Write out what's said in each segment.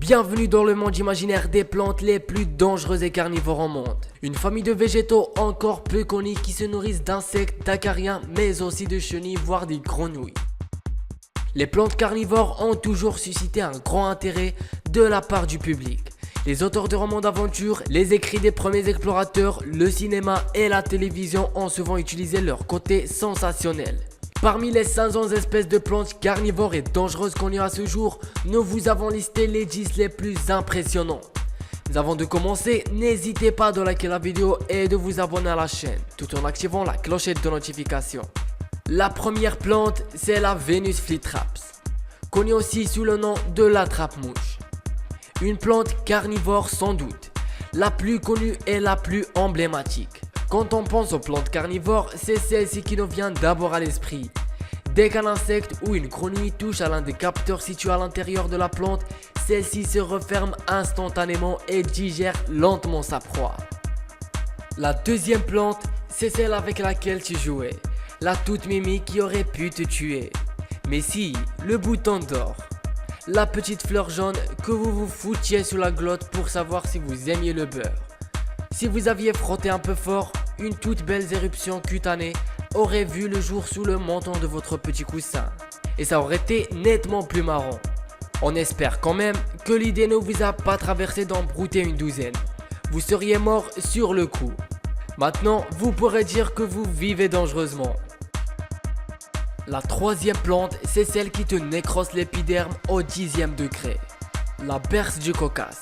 Bienvenue dans le monde imaginaire des plantes les plus dangereuses et carnivores au monde. Une famille de végétaux encore peu connus qui se nourrissent d'insectes, d'acariens, mais aussi de chenilles, voire des grenouilles. Les plantes carnivores ont toujours suscité un grand intérêt de la part du public. Les auteurs de romans d'aventure, les écrits des premiers explorateurs, le cinéma et la télévision ont souvent utilisé leur côté sensationnel. Parmi les 500 espèces de plantes carnivores et dangereuses connues à ce jour, nous vous avons listé les 10 les plus impressionnantes. Mais avant de commencer, n'hésitez pas à liker la vidéo et de vous abonner à la chaîne, tout en activant la clochette de notification. La première plante, c'est la Venus flytraps, connue aussi sous le nom de l'attrape-mouche. Une plante carnivore sans doute, la plus connue et la plus emblématique. Quand on pense aux plantes carnivores, c'est celle-ci qui nous vient d'abord à l'esprit. Dès qu'un insecte ou une grenouille touche à l'un des capteurs situés à l'intérieur de la plante, celle-ci se referme instantanément et digère lentement sa proie. La deuxième plante, c'est celle avec laquelle tu jouais, la toute mimi qui aurait pu te tuer. Mais si, le bouton d'or. La petite fleur jaune que vous vous foutiez sous la glotte pour savoir si vous aimiez le beurre. Si vous aviez frotté un peu fort, une toute belle éruption cutanée aurait vu le jour sous le menton de votre petit coussin. Et ça aurait été nettement plus marrant. On espère quand même que l'idée ne vous a pas traversé d'en brouter une douzaine. Vous seriez mort sur le coup. Maintenant, vous pourrez dire que vous vivez dangereusement. La troisième plante, c'est celle qui te nécrose l'épiderme au 10e degré. La berce du Caucase.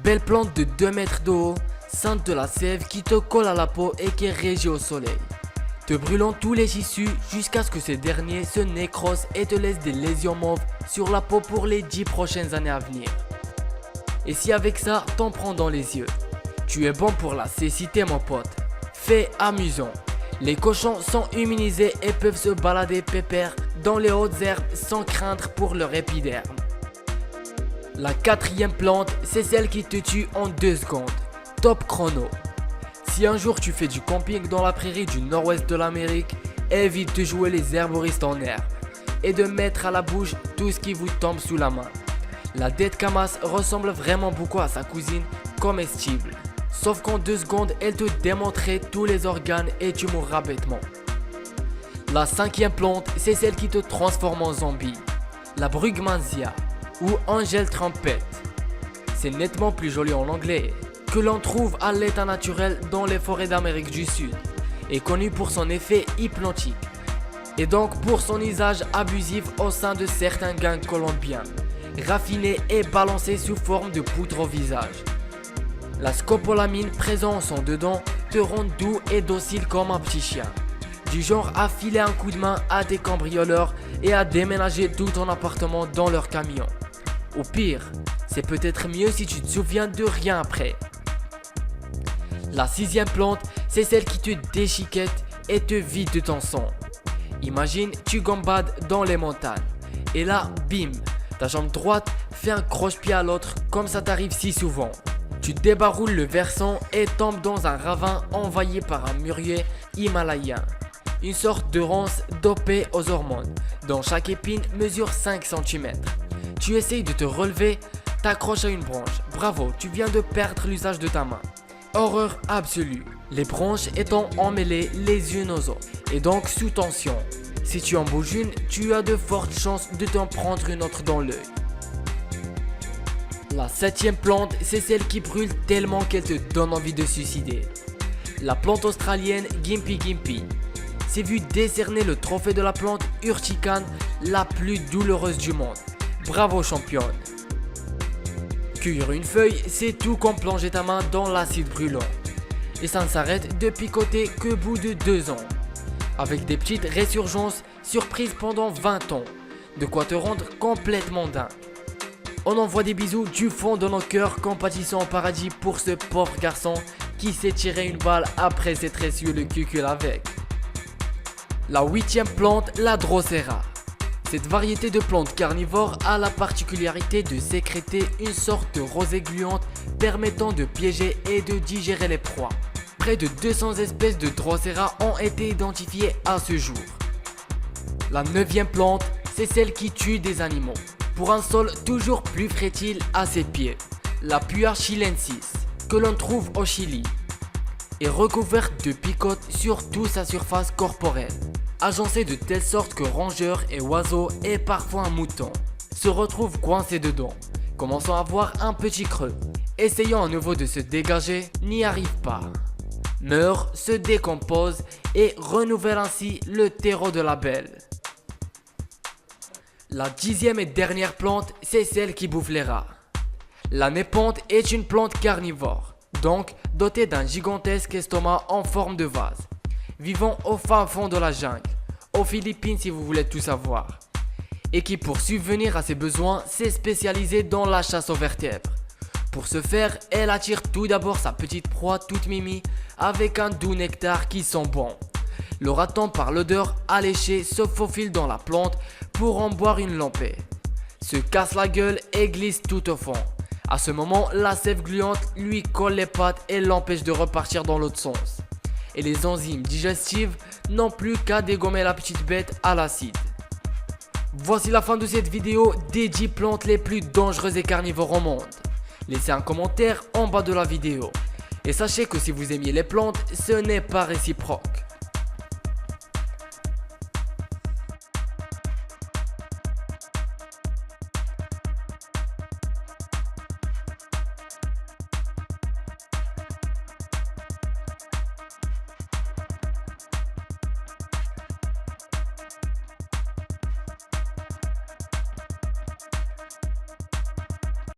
Belle plante de 2 mètres de haut, ceinte de la sève qui te colle à la peau et qui est régie au soleil, te brûlant tous les tissus jusqu'à ce que ces derniers se nécrosent et te laissent des lésions mauves sur la peau pour les 10 prochaines années à venir. Et si avec ça t'en prends dans les yeux, tu es bon pour la cécité mon pote. Fait amusant, les cochons sont immunisés et peuvent se balader pépère dans les hautes herbes sans craindre pour leur épiderme. La quatrième plante, c'est celle qui te tue en 2 secondes. Top chrono. Si un jour tu fais du camping dans la prairie du nord-ouest de l'Amérique, évite de jouer les herboristes en herbe et de mettre à la bouche tout ce qui vous tombe sous la main. La dette camas ressemble vraiment beaucoup à sa cousine comestible, sauf qu'en 2 secondes elle te démontrait tous les organes et tu mourras bêtement. La cinquième plante, c'est celle qui te transforme en zombie, la Brugmansia ou Angel Trompette. C'est nettement plus joli en anglais, que l'on trouve à l'état naturel dans les forêts d'Amérique du Sud, est connu pour son effet hypnotique et donc pour son usage abusif au sein de certains gangs colombiens, raffiné et balancé sous forme de poudre au visage. La scopolamine présente en son dedans te rend doux et docile comme un petit chien, du genre à filer un coup de main à tes cambrioleurs et à déménager tout ton appartement dans leur camion. Au pire, c'est peut-être mieux si tu te souviens de rien après. La sixième plante, c'est celle qui te déchiquette et te vide de ton sang. Imagine, tu gambades dans les montagnes. Et là, bim, ta jambe droite fait un croche-pied à l'autre comme ça t'arrive si souvent. Tu débaroules le versant et tombes dans un ravin envahi par un mûrier himalayen. Une sorte de ronce dopée aux hormones, dont chaque épine mesure 5 cm. Tu essayes de te relever, t'accroches à une branche. Bravo, tu viens de perdre l'usage de ta main. Horreur absolue, les branches étant emmêlées les unes aux autres et donc sous tension. Si tu en bouges une, tu as de fortes chances de t'en prendre une autre dans l'œil. La septième plante, c'est celle qui brûle tellement qu'elle te donne envie de suicider. La plante australienne Gympie Gympie s'est vue décerner le trophée de la plante urticane la plus douloureuse du monde. Bravo championne. Cueillir une feuille, c'est tout comme plonger ta main dans l'acide brûlant. Et ça ne s'arrête de picoter qu'au bout de 2 ans. Avec des petites résurgences surprises pendant 20 ans. De quoi te rendre complètement dingue. On envoie des bisous du fond de nos cœurs compatissants au paradis pour ce pauvre garçon qui s'est tiré une balle après s'être essuyé le cucul avec. La huitième plante, la Drosera. Cette variété de plantes carnivores a la particularité de sécréter une sorte de rosée gluante permettant de piéger et de digérer les proies. Près de 200 espèces de Drosera ont été identifiées à ce jour. La neuvième plante, c'est celle qui tue des animaux. pour un sol toujours plus fertile à ses pieds. La Puer chilensis, que l'on trouve au Chili, est recouverte de picotes sur toute sa surface corporelle, agencée de telle sorte que rongeurs et oiseaux et parfois un mouton se retrouvent coincés dedans, commençant à avoir un petit creux, essayant à nouveau de se dégager, n'y arrive pas, meurt, se décompose et renouvelle ainsi le terreau de la belle. La 10e et dernière plante, c'est celle qui bouffe les rats. La népenthe est une plante carnivore, donc dotée d'un gigantesque estomac en forme de vase, vivant au fin fond de la jungle, aux Philippines si vous voulez tout savoir, et qui pour subvenir à ses besoins s'est spécialisée dans la chasse aux vertèbres. Pour ce faire, elle attire tout d'abord sa petite proie toute mimi avec un doux nectar qui sent bon. Le raton par l'odeur alléchée se faufile dans la plante pour en boire une lampée, se casse la gueule et glisse tout au fond. À ce moment, la sève gluante lui colle les pattes et l'empêche de repartir dans l'autre sens. Et les enzymes digestives n'ont plus qu'à dégommer la petite bête à l'acide. Voici la fin de cette vidéo des 10 plantes les plus dangereuses et carnivores au monde. Laissez un commentaire en bas de la vidéo. Et sachez que si vous aimiez les plantes, ce n'est pas réciproque.